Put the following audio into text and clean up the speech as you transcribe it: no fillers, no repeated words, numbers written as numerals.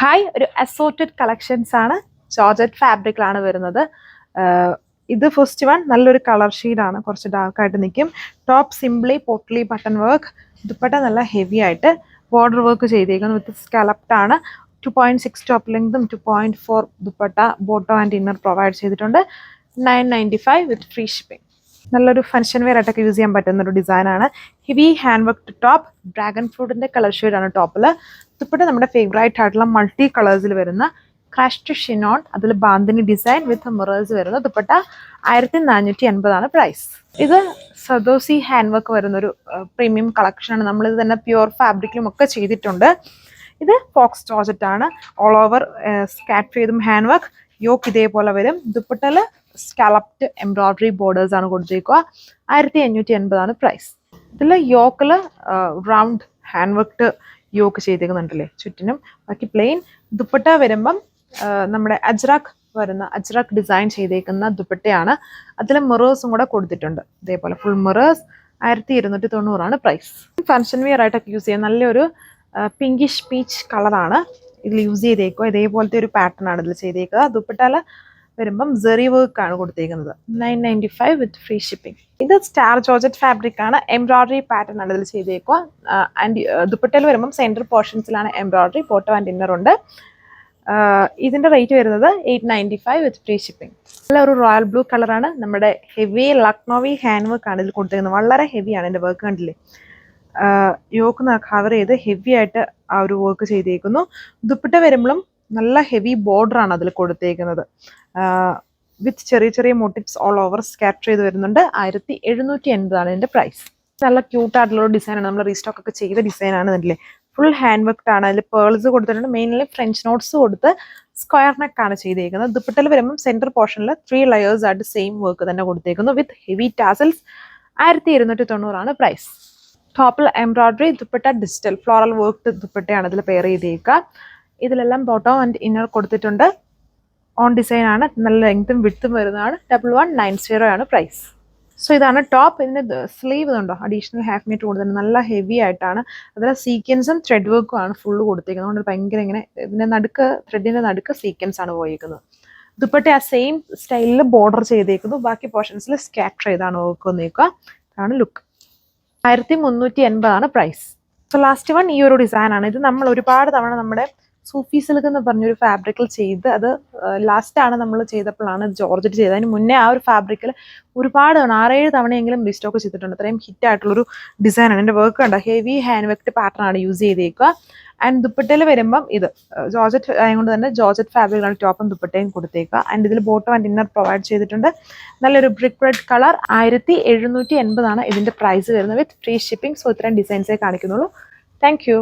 Hi, ഒരു assorted collections ആണ്. Georgette ഫാബ്രിക്കിലാണ് വരുന്നത്. ഇത് ഫസ്റ്റ് വൺ നല്ലൊരു കളർ ഷെയ്ഡാണ്, കുറച്ച് ഡാർക്ക് ആയിട്ട് നിൽക്കും. Top simply potli button work, dupatta നല്ല ഹെവി ആയിട്ട് ബോർഡർ വർക്ക് ചെയ്തേക്കുന്നു. വിത്ത് സ്കാലപ്ഡ് ആണ്. 2.6 ടോപ്പ് ലെങ്തും 2.4 dupatta bottom and inner provide ചെയ്തിട്ടുണ്ട്. 995 വിത്ത് ഫ്രീ ഷിപ്പിംഗ്. നല്ലൊരു ഫങ്ഷൻ വെയർ ആയിട്ടൊക്കെ യൂസ് ചെയ്യാൻ പറ്റുന്ന ഒരു ഡിസൈനാണ്. Heavy hand work top, dragon ഫ്രൂട്ടിന്റെ കളർ ഷെയ്ഡാണ് ടോപ്പിൽ. ദുപ്പട്ട നമ്മുടെ ഫേവറേറ്റ് ആയിട്ടുള്ള മൾട്ടി കളേഴ്സിൽ വരുന്ന ക്രഷ്ഡ് ഷിനോൺ, അതിൽ ബാന്തിനി ഡിസൈൻ വിത്ത് മിറേഴ്സ് വരുന്ന ദുപ്പട്ട. 1480 പ്രൈസ്. ഇത് സദോസി ഹാൻഡ് വർക്ക് വരുന്നൊരു പ്രീമിയം കളക്ഷനാണ്. നമ്മളിത് തന്നെ പ്യുവർ ഫാബ്രിക്കിലും ഒക്കെ ചെയ്തിട്ടുണ്ട്. ഇത് ഫോക്സ് ജോർജറ്റ് ആണ്. ഓൾ ഓവർ സ്കാറ്റ് ചെയ്തും ഹാൻഡ് വർക്ക്. യോക്ക് ഇതേപോലെ വരും. ദുപ്പട്ടയിൽ സ്കാലപ്ഡ് എംബ്രോയിഡറി ബോർഡേഴ്സ് ആണ് കൊടുത്തേക്കുക. 1580 പ്രൈസ്. ഇതിൽ യോക്കിൽ റൗണ്ട് ഹാൻഡ് വർക്ക്ഡ് യോക്ക് ചെയ്തേക്കുന്നുണ്ടല്ലേ ചുറ്റിനും. ബാക്കി പ്ലെയിൻ. ദുപ്പട്ട വരുമ്പം നമ്മുടെ അജ്രക് ഡിസൈൻ ചെയ്തേക്കുന്ന ദുപ്പട്ടയാണ്. അതിൽ മിറേഴ്സും കൂടെ കൊടുത്തിട്ടുണ്ട്. ഇതേപോലെ full mirrors. 1290 price. Function wear ആയിട്ടൊക്കെ യൂസ് ചെയ്യാൻ നല്ലൊരു പിങ്കിഷ് പീച്ച് കളറാണ് ഇതിൽ യൂസ് ചെയ്തേക്കുക. ഇതേപോലത്തെ ഒരു പാറ്റേൺ ആണ് ഇതിൽ ചെയ്തേക്കുക. ദുപ്പട്ടയിൽ വരുമ്പം സെറി വർക്ക് ആണ് കൊടുത്തേക്കുന്നത്. 995 വിത്ത് ഫ്രീ ഷിപ്പിംഗ്. ഇത് സ്റ്റാർ ജോർജറ്റ് ഫാബ്രിക് ആണ്. എംബ്രോയിഡറി പാറ്റേൺ ആണ് ഇതിൽ ചെയ്തേക്കുക. ആൻഡ് ദുപ്പട്ടയിൽ വരുമ്പം സെൻറ്റർ പോർഷൻസിലാണ് എംബ്രോയിഡറി. ബോട്ടം ആൻഡ് ഇന്നർ ഉണ്ട്. ഇതിന്റെ റേറ്റ് വരുന്നത് 895 വിത്ത് ഫ്രീ ഷിപ്പിംഗ്. നല്ല ഒരു റോയൽ ബ്ലൂ കളറാണ്. നമ്മുടെ ഹെവി ലക്നോവി ഹാൻഡ് വർക്ക് ആണ് ഇതിൽ കൊടുത്തേക്കുന്നത്. വളരെ ഹെവിയാണ് എൻ്റെ വർക്ക്. കണ്ടില്ലേ, യോക്ക് കവർ ചെയ്ത് ഹെവി ആയിട്ട് ആ ഒരു വർക്ക് ചെയ്തേക്കുന്നു. ദുപ്പട്ട വരുമ്പോഴും നല്ല ഹെവി ബോർഡർ ആണ് അതിൽ കൊടുത്തേക്കുന്നത്. വിത്ത് ചെറിയ ചെറിയ മോട്ടിവ്സ് ഓൾ ഓവർ സ്കാറ്റർ ചെയ്ത് വരുന്നുണ്ട്. 1780 ഇതിന്റെ പ്രൈസ്. നല്ല ക്യൂട്ടായിട്ടുള്ള ഡിസൈനാണ്. നമ്മൾ റീസ്റ്റോക്ക് ഒക്കെ ചെയ്ത ഡിസൈനാണ്. അതില്ലേ ഫുൾ ഹാൻഡ് വർക്ക് ആണ്. അതിൽ പേൾസ് കൊടുത്തിട്ടുണ്ട്. മെയിൻലി ഫ്രഞ്ച് നോട്ട്സ് കൊടുത്ത് സ്ക്വയർ നെക്ക് ആണ് ചെയ്തേക്കുന്നത്. ദുപ്പട്ടയിൽ വരുമ്പോൾ സെന്റർ പോർഷനിൽ 3 ലെയേഴ്സ് ആയിട്ട് സെയിം വർക്ക് തന്നെ കൊടുത്തേക്കുന്നു. With heavy tassels. 1290 പ്രൈസ്. ടോപ്പിൽ embroidery, dupatta digital floral work ദുപ്പട്ടയാണ് ഇതിൽ പെയർ ചെയ്തേക്കുക. ഇതിലെല്ലാം ബോട്ടം ആൻഡ് ഇന്നർ കൊടുത്തിട്ടുണ്ട്. ഓൺ ഡിസൈൻ ആണ്. നല്ല ലെങ്ത്തും വിഡ്ത്തും വരുന്നതാണ്. 1190 പ്രൈസ്. സോ ഇതാണ് ടോപ്പ്. ഇതിൻ്റെ സ്ലീവ് ഉണ്ടോ, അഡീഷണൽ ഹാഫ് മീറ്റർ കൊടുത്തിട്ടുണ്ട്. നല്ല ഹെവി ആയിട്ടാണ്. അതിൽ സീക്വൻസും ത്രെഡ് വർക്കും ആണ് ഫുള്ള് കൊടുത്തേക്കുന്നത്. അതുകൊണ്ട് ഭയങ്കര ഇങ്ങനെ ഇതിൻ്റെ നടുക്ക്, ത്രെഡിൻ്റെ നടുക്ക് സീക്വൻസ് ആണ് പോയിരിക്കുന്നത്. ദുപ്പട്ട ആ സെയിം സ്റ്റൈലിൽ ബോർഡർ ചെയ്തേക്കുന്നു. ബാക്കി പോർഷൻസിൽ സ്കാറ്റർ ചെയ്താണ് വർക്ക് വന്നേക്കുക. അതാണ് look. 1380 price. So last one ഈ ഒരു ഡിസൈനാണ്. ഇത് നമ്മൾ ഒരുപാട് തവണ നമ്മുടെ സൂഫി സിൽക്ക് എന്ന് പറഞ്ഞൊരു ഫാബ്രിക്കിൽ ചെയ്ത്, അത് ലാസ്റ്റാണ് നമ്മൾ ചെയ്തപ്പോഴാണ് ജോർജറ്റ് ചെയ്തത്. അതിന് മുന്നേ ആ ഒരു ഫാബ്രിക്കിൽ ഒരുപാട് തവണ 6-7 തവണയെങ്കിലും റീസ്റ്റോക്ക് ചെയ്തിട്ടുണ്ട്. അത്രയും ഹിറ്റ് ആയിട്ടുള്ളൊരു ഡിസൈനാണ്. എൻ്റെ വർക്ക് കണ്ടോ, ഹെവി ഹാൻഡ് വർക്ക്ഡ് പാറ്റേൺ ആണ് യൂസ് ചെയ്തേക്കുക. ആൻഡ് ദുപ്പട്ടയിൽ വരുമ്പം ഇത് ജോർജറ്റ് ആയതുകൊണ്ട് തന്നെ ജോർജറ്റ് ഫാബ്രിക്കാണ് ടോപ്പും ദുപ്പട്ടയും കൊടുത്തേക്കുക. ആൻഡ് ഇതിൽ ബോട്ടം ആൻഡ് ഇന്നർ പ്രൊവൈഡ് ചെയ്തിട്ടുണ്ട്. നല്ലൊരു ബ്രിക്ക് റെഡ് കളർ. 1780 ഇതിൻ്റെ പ്രൈസ് വരുന്നത് വിത്ത് ഫ്രീ ഷിപ്പിംഗ്. സോ ഇത്രയും ഡിസൈൻസേ കാണിക്കുന്നുള്ളൂ. Thank you.